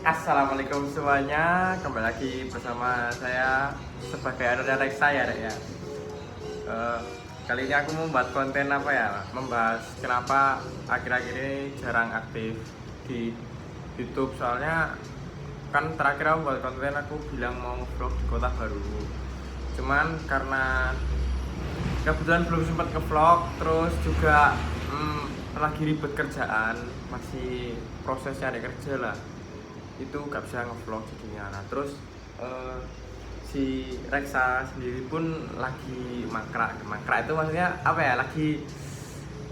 Assalamualaikum semuanya, kembali lagi bersama saya sebagai owner Reksa ya Rek ya. Kali ini aku membuat konten apa ya, membahas kenapa akhir-akhir ini jarang aktif di YouTube. Soalnya kan terakhir aku buat konten aku bilang mau vlog di kota baru. Cuman karena kebetulan belum sempat ke vlog, terus juga lagi ribet kerjaan, masih proses cari kerja lah, itu gak bisa ngevlog jadinya. Nah terus si Reksa sendiri pun lagi mangkrak itu maksudnya apa ya, lagi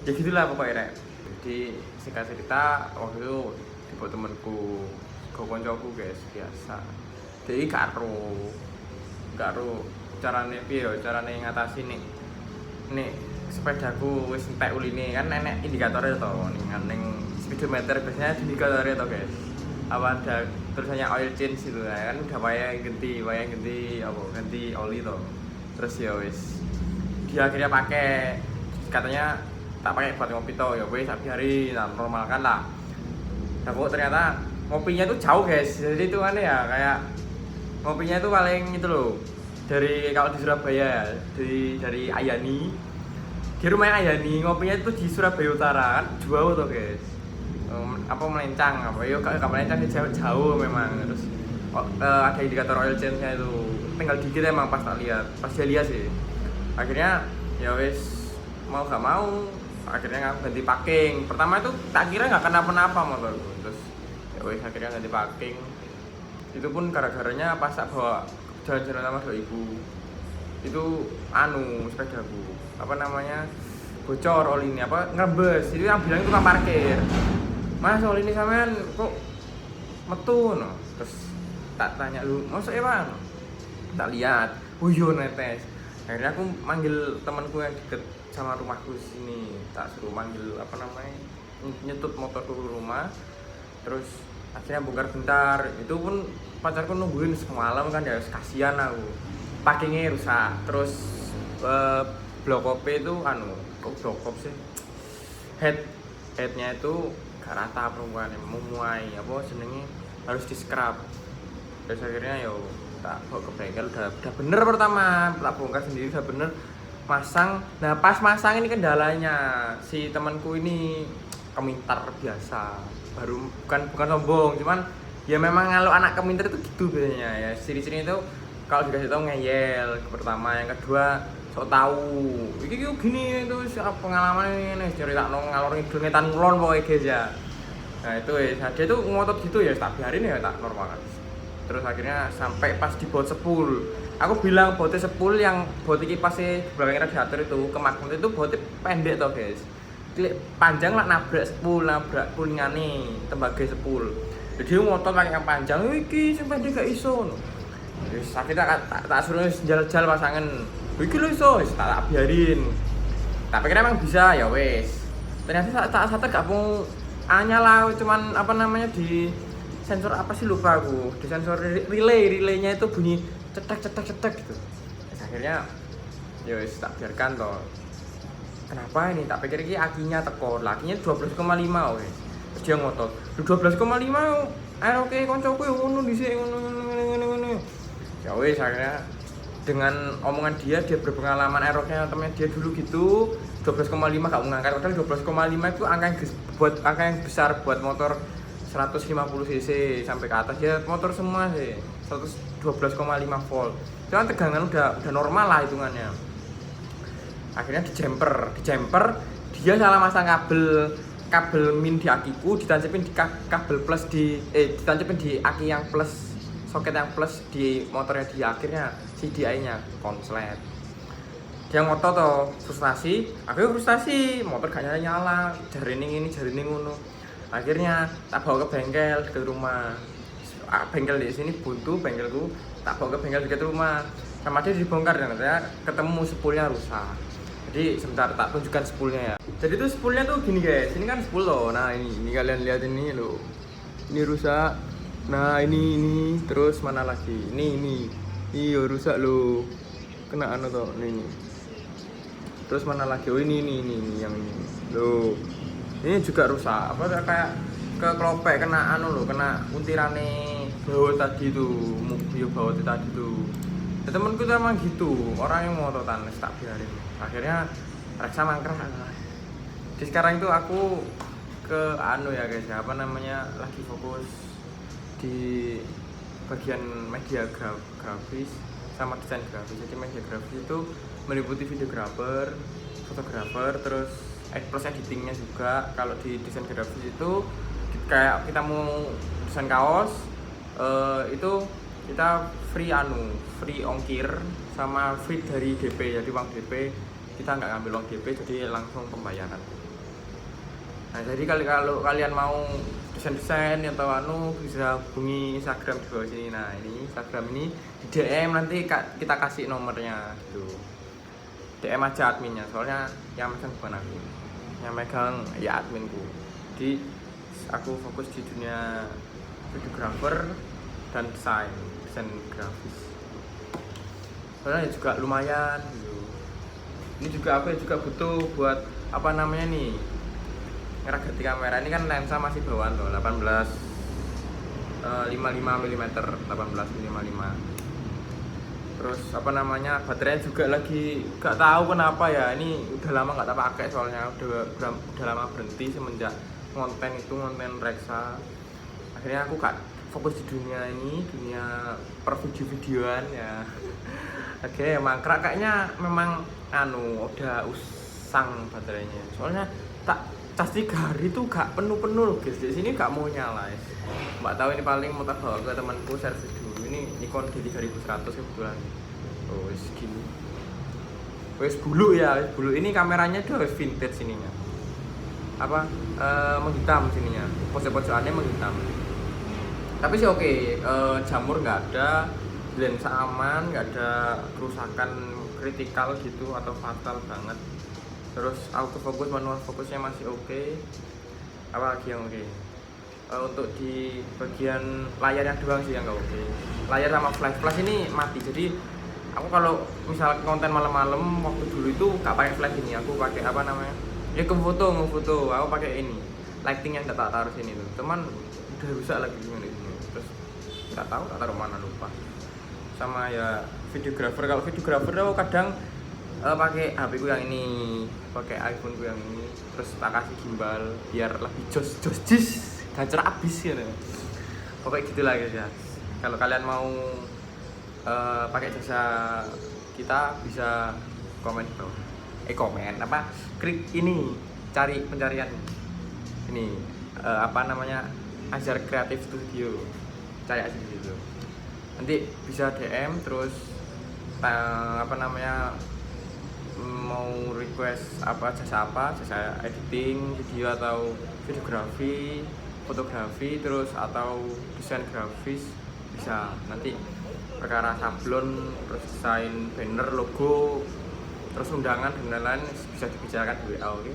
ya gitulah pokoknya Rek. Jadi singkat cerita waktu itu dibawa temenku ke koncoku guys, biasa jadi karo carane piye yo, carane ngatasi nih sepedaku wis entek uline kan nenek indikatornya to ning speedometer, biasanya indikatornya to guys, apa ada tulisannya oil change itu kan, udah wayang ganti oli to. Terus ya wis dia akhirnya pakai, katanya tak pakai buat ngopi to, ya wis biarin, nah, normal kan lah. Nah kok ternyata ngopinya tuh jauh guys, jadi itu aneh ya, kayak ngopinya itu paling itu loh, dari kalau di Surabaya dari Ayani, di rumah Ayani ngopinya itu di Surabaya Utara kan jauh tuh guys. Apa melencang apa yo gak melencang sih, jauh memang. Terus ada indikator oil change-nya itu tinggal dikit emang, pas dia lihat sih. Akhirnya ya wis mau gak mau akhirnya aku ganti packing. Pertama itu tak kira nggak kenapa-napa motorku, terus ya wis akhirnya ganti packing. Itu pun gara-garanya pas tak bawa jalan-jalan sama dua ibu itu sepedaku apa namanya bocor oli ini, apa ngerebes, itu yang bilang itu tukang parkir, Mas oli ini sampean kok metu no. Terus tak tanya, lu maksudnya bang, tak lihat yo netes. Akhirnya aku manggil temanku yang deket sama rumahku sini, tak suruh manggil apa namanya, nyetut motorku ke rumah. Terus akhirnya bongkar bentar, itu pun pacarku nungguin semalam kan ya, kasihan aku, packingnya rusak. Terus blok op itu kok blok op sih, headnya itu gak rata perempuan, memuai apa jenenge, harus di scrap. Terus akhirnya yo tak bawa ke bengkel, udah bener, pertama tak bongkar sendiri udah bener, masang. Nah pas masang ini kendalanya, si temanku ini kemintar biasa, baru bukan sombong, cuman ya memang kalau anak kemintar itu gitu biasanya ya, ciri-cirinya itu kalau dikasih tahu ngeyel pertama, yang kedua sok tahu iki gini itu pengalaman ini cerita ngalor ngidul ngetan kulon pokoknya guys ya. Nah itu ya dia tuh ngotot gitu ya, tak biarin ya, tak normal kan. Terus akhirnya sampai pas di bot sepul, aku bilang botnya sepul yang bot kipasnya di belakang radiator itu ke magnet itu botnya pendek toh guys, panjang lah nabrak kulingane tembaga sepul. Jadi dia ngotot pakai yang panjang, iki sing pendek gak iso no. Terus akhirnya tak suruh jal-jal pasangan, iki lho iso, tak biarin. Tapi kira emang bisa ya wes. Ternyata tak sadar gak mau nyala, cuman apa namanya di sensor apa sih lupa aku, di sensor relaynya itu bunyi cetek gitu. Terus akhirnya ya wes tak biarkan toh. Kenapa ini? Tak pikir ini akinya teko, akinya 12,5 wes. Terus dia ngotot, 12,5 air oke koncoku yang ngono dhisik ngono. Ya wes akhirnya dengan omongan dia berpengalaman aeroknya temennya dia dulu gitu, 12,5 gak mau ngangkat, padahal 12,5 itu angka yang besar buat motor 150 cc sampai ke atas ya, motor semua sih 112,5 volt. Cuman tegangan udah normal lah hitungannya. Akhirnya di jumper dia salah masang kabel min di akiku, ditancapin di kabel plus ditancapin di aki yang plus, soket yang plus di motornya dia. Akhirnya si DI nya konslet, dia ngotot toh, frustasi, motor gak nyala, jarining ngono. Akhirnya tak bawa ke bengkel dekat rumah, bengkel di sini buntu bengkelku, tak bawa ke bengkel dekat rumah, sama dia dibongkar dan ternyata ketemu spoolnya rusak. Jadi sebentar tak tunjukkan spoolnya ya. Jadi tuh spoolnya tuh gini guys, ini kan spool loh. Nah ini kalian lihat ini loh, ini rusak. Nah ini terus mana lagi, ini iyo rusak loh, kena toh ini. Terus mana lagi, oh ini yang ini loh, ini juga rusak, apa kayak ke kelopek, kena anu loh, kena untirane baut tadi tuh, mobil baut tadi tuh. Ya, temenku tuh emang gitu, orang yang mototan tak biarin. Akhirnya reksa mangkrak. Jadi sekarang itu aku ke anu ya guys, apa namanya, lagi fokus di bagian media grafis sama desain grafis. Jadi media grafis itu meliputi videografer, fotografer, terus plus editingnya juga. Kalau di desain grafis itu kayak kita mau desain kaos, itu kita free ongkir sama free dari DP. Jadi uang DP kita nggak ngambil uang DP, jadi langsung pembayaran. Nah jadi kalau kalian mau desain atau bisa hubungi Instagram di bawah sini. Nah ini Instagram ini di DM, nanti kita kasih nomornya gitu. DM aja adminnya, soalnya yang megang bukan aku, yang megang ya adminku. Jadi aku fokus di dunia videographer dan desain grafis. Soalnya juga lumayan gitu. Ini juga aku juga butuh buat apa namanya nih, ngeragati kamera. Ini kan lensa masih bawaan loh, 55 mm, 1855. Terus apa namanya, baterainya juga lagi gak tahu kenapa ya, ini udah lama gak tak pakai, soalnya udah lama berhenti semenjak konten reksa. Akhirnya aku gak fokus di dunia per videoan ya. Oke, mangkrak kayaknya, memang udah usang baterainya. Soalnya tak cas 3 hari tuh gak penuh guys. Di sini gak mau nyala. Mbak tahu ini paling mau tak bawa ke temanku servis dulu. Ini Nikon D3100 kebetulan. Oh, segini. Wes bulu ya, bulu ini kameranya tuh wes vintage sininya. Apa? Menghitam sininya. Pojok-pojokannya menghitam. Tapi sih oke, jamur nggak ada, lensa aman, nggak ada kerusakan kritikal gitu atau fatal banget. Terus autofocus, manual fokusnya masih oke. Apa lagi yang oke? Untuk di bagian layarnya doang sih yang nggak oke. Layar sama flash ini mati. Jadi aku kalau misal konten malam-malam waktu dulu itu nggak pakai flash ini, aku pakai apa namanya? Ya ngefoto, aku pakai ini. Lighting yang tak taruh sini tuh. Cuman udah rusak lagi ini. Terus nggak tahu tak taruh mana, lupa. Sama ya videographer. Kalau videographer aku kadang pakai HP ku yang ini, pakai iPhone ku yang ini, terus tak kasih gimbal biar lebih jos gacor abis ya. Pokoknya gitulah guys ya. Kalau kalian mau pakai jasa kita, bisa komen bro. Komen apa? Klik ini, cari pencarian ini apa namanya, Azhar Creative Studio, cari aja di situ. Nanti bisa DM, terus apa namanya, mau request jasa editing video atau videografi, fotografi, terus atau desain grafis bisa. Nanti perkara sablon, terus desain banner, logo, terus undangan dan lain-lain bisa dibicarakan di WA. Oke.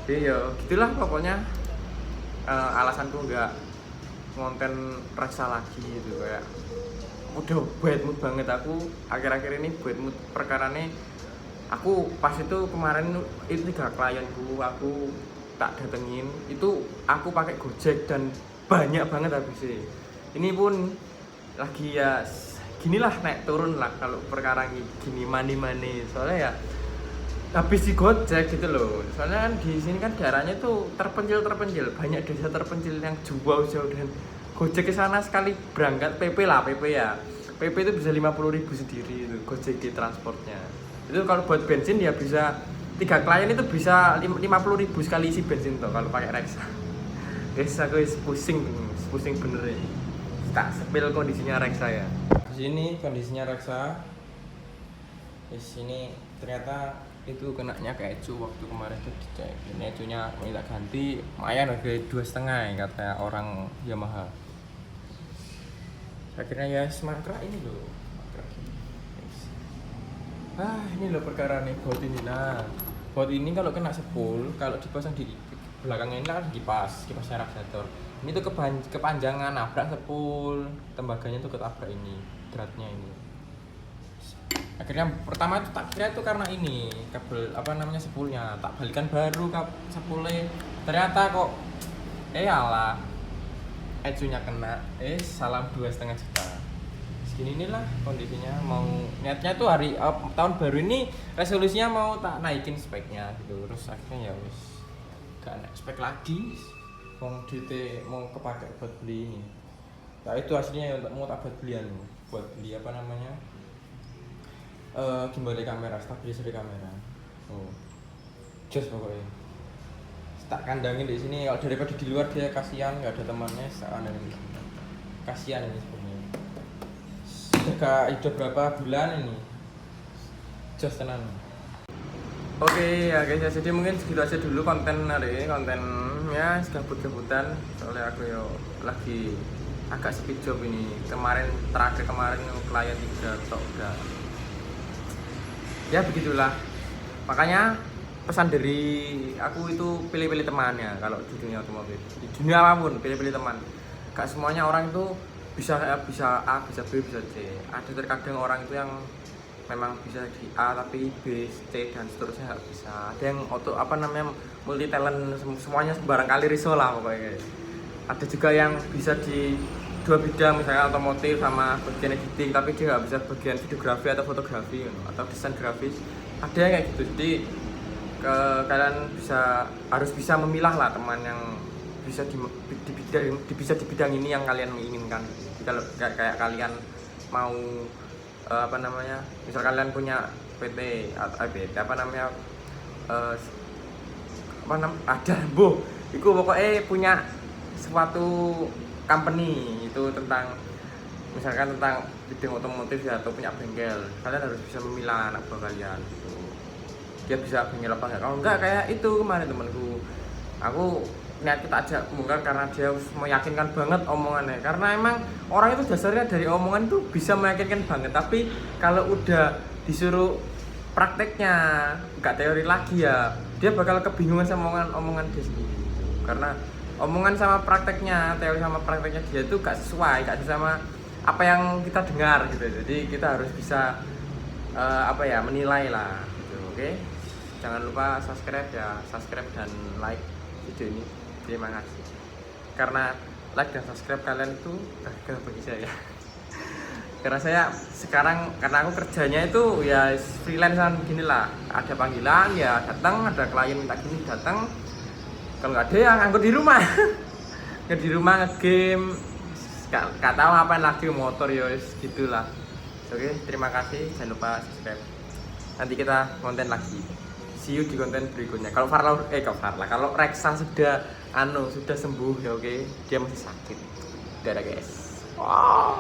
Jadi ya gitulah pokoknya. Alasanku nggak ngonten reksa lagi gitu, kayak udah bad mood banget aku akhir-akhir ini. Bad mood perkarane aku pas itu kemarin itu 3 klienku aku tak datengin, itu aku pakai Gojek dan banyak banget habisnya. Ini pun lagi ya ginilah, naik turun lah kalau perkara gini money, soalnya ya habis di Gojek gitu loh. Soalnya kan di sini kan daerahnya tuh terpencil, banyak desa terpencil yang jauh, dan Gojek ke sana sekali berangkat PP ya. PP itu bisa 50.000 sendiri itu Gojek di transportnya. Itu kalau buat bensin ya bisa 3 klien itu bisa 50.000 sekali isi bensin tuh kalau pakai reksa. Guys, aku pusing bener ya. Tak sepil kondisinya reksa ya. Di sini kondisinya reksa. Di sini ternyata itu kenanya keju waktu kemarin tuh dicek. Ini ecunya minta ganti, lumayan harga 2,5 kata orang Yamaha. Akhirnya ya semangkrak ini loh. Ini loh perkara nih, baut ini. Nah, baut ini kalau kena sepul, kalau dipasang di belakangnya ini kan kipasnya radiator. Ini tuh kepanjangan, nabrak sepul, tembaganya tuh ketabrak ini, dratnya ini. Akhirnya pertama itu tak kira itu karena ini kabel apa namanya sepulnya, tak balikan baru sepulnya. Ternyata kok Alah, ecunya kena, salam 2,5 juta. Segini inilah kondisinya. Mau niatnya tuh tahun baru ini resolusinya mau tak naikin speknya gitu. Terus akhirnya ya wis gak naik spek lagi. Mau duitnya mau kepake buat beli ini. Nah itu aslinya ya mau tak buat belian, buat beli apa namanya, gimbal kamera, stabilizer kamera. Oh, just pokoknya. Tak kandangin di sini, kalau daripada di luar dia kasihan nggak ada temannya, sekarang ini kasihan ini sebenarnya. Sudah hidup berapa bulan ini, just tenan. Oke ya guys, jadi mungkin segitu aja dulu konten hari ini, kontennya gabut-gabutan soalnya aku yo lagi agak speed job ini. Terakhir kemarin klien 3 tok udah. Ya begitulah, makanya pesan dari aku itu pilih-pilih temannya. Kalau di dunia otomotif, di dunia apapun pilih-pilih teman. Gak semuanya orang itu bisa A, bisa B, bisa C. Ada terkadang orang itu yang memang bisa di A tapi B, C dan seterusnya gak bisa. Ada yang multi talent, semuanya barangkali riso lah pokoknya. Ada juga yang bisa di 2 bidang, misalnya otomotif sama bagian editing, tapi dia nggak bisa bagian videografi atau fotografi atau desain grafis. Ada yang kayak gitu. Jadi kalian harus bisa memilah lah teman yang bisa di bidang ini yang kalian menginginkan. Jadi kalau kayak kalian mau misal kalian punya PT atau itu pokoknya punya suatu company itu tentang misalkan tentang bidang otomotif ya, atau punya bengkel, kalian harus bisa memilah anak buah kalian gitu. Dia bisa bengkel apa enggak. Kalau enggak kayak itu kemarin temanku, aku niat kita ajak bongkar karena dia meyakinkan banget omongannya. Karena emang orang itu dasarnya dari omongan itu bisa meyakinkan banget, tapi kalau udah disuruh prakteknya, enggak teori lagi ya, dia bakal kebingungan sama omongan dia sendiri. Karena omongan sama prakteknya, teori sama prakteknya dia itu gak sesuai sama apa yang kita dengar gitu. Jadi kita harus bisa menilai lah gitu. Oke. Jangan lupa subscribe dan like video ini. Terima kasih. Karena like dan subscribe kalian itu berharga bagi saya. Karena saya sekarang, karena aku kerjanya itu ya freelancean beginilah. Ada panggilan ya datang, ada klien minta gini datang. Kalau nggak ada yang nganggur di rumah. Di rumah nge-game. Gak tahu ngapain lagi, motor ya gitulah. Oke, terima kasih. Jangan lupa subscribe. Nanti kita konten lagi. See you di konten berikutnya. Kalau kalau Reksa sudah sembuh ya oke. Dia masih sakit. Dadah guys. Wow.